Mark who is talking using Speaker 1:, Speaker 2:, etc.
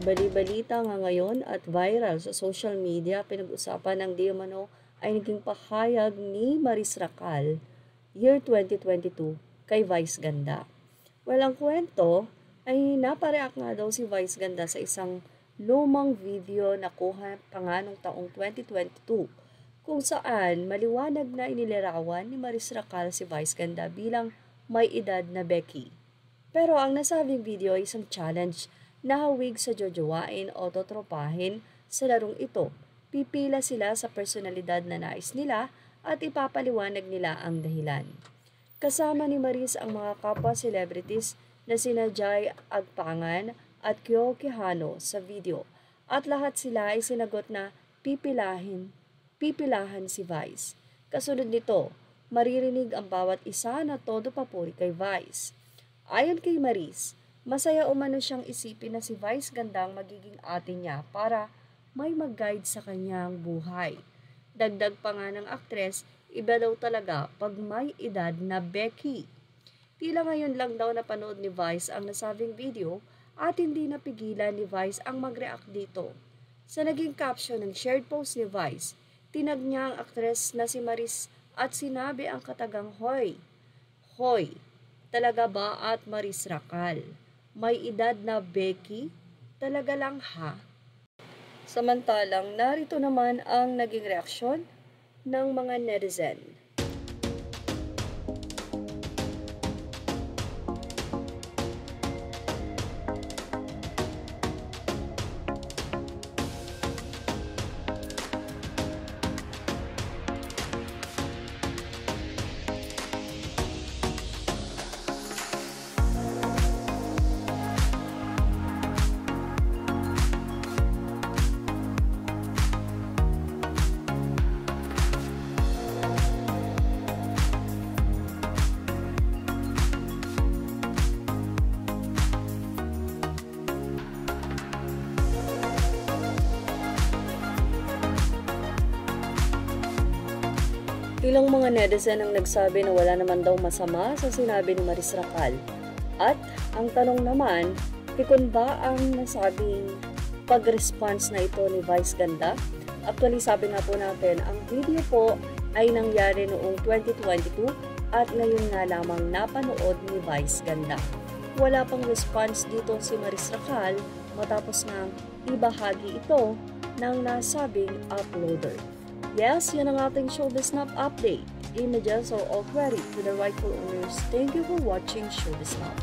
Speaker 1: Bali-balita nga ngayon at viral sa social media, pinag-usapan ng di umano ay naging pahayag ni Maris Racal, year 2022, kay Vice Ganda. Walang kwento ay napareact nga daw si Vice Ganda sa isang lumang video na kuha pa nga noong taong 2022 kung saan maliwanag na inilarawan ni Maris Racal si Vice Ganda bilang may edad na Becky. Pero ang nasabing video ay isang challenge na hawig sa jojowain o totropahin sa larong ito. Pipila sila sa personalidad na nais nila at ipapaliwanag nila ang dahilan. Kasama ni Maris ang mga kapwa celebrities na sina Jai Agpangan at Kyo Quijano sa video at lahat sila ay sinagot na pipilahan si Vice. Kasunod nito, maririnig ang bawat isa na todo papuri kay Vice. Ayon kay Maris, masaya umano siyang isipin na si Vice Ganda ang magiging ate niya para may mag-guide sa kanyang buhay. Dagdag pa nga ng aktres, iba daw talaga pag may edad na Becky. Tila ngayon lang daw napanood ni Vice ang nasabing video at hindi napigilan ni Vice ang mag-react dito. Sa naging caption ng shared post ni Vice, tinag niya ang aktres na si Maris at sinabi ang katagang Hoy! Hoy! Talaga ba at Maris Racal? May edad na Becky? Talaga lang ha? Samantalang narito naman ang naging reaksyon ng mga netizen. Ilang mga netizen ang nagsabi na wala naman daw masama sa sinabi ni Maris Racal. At ang tanong naman, kung ba ang nasabing pag-response na ito ni Vice Ganda? Actually, sabi nga po natin, ang video po ay nangyari noong 2022 at ngayon nga lamang napanood ni Vice Ganda. Wala pang response dito si Maris Racal matapos nga ibahagi ito ng nasabing uploader. Yes, yan ang ating Showbiz Snap update. Images are all credit to the rightful owners. Thank you for watching Showbiz Snap.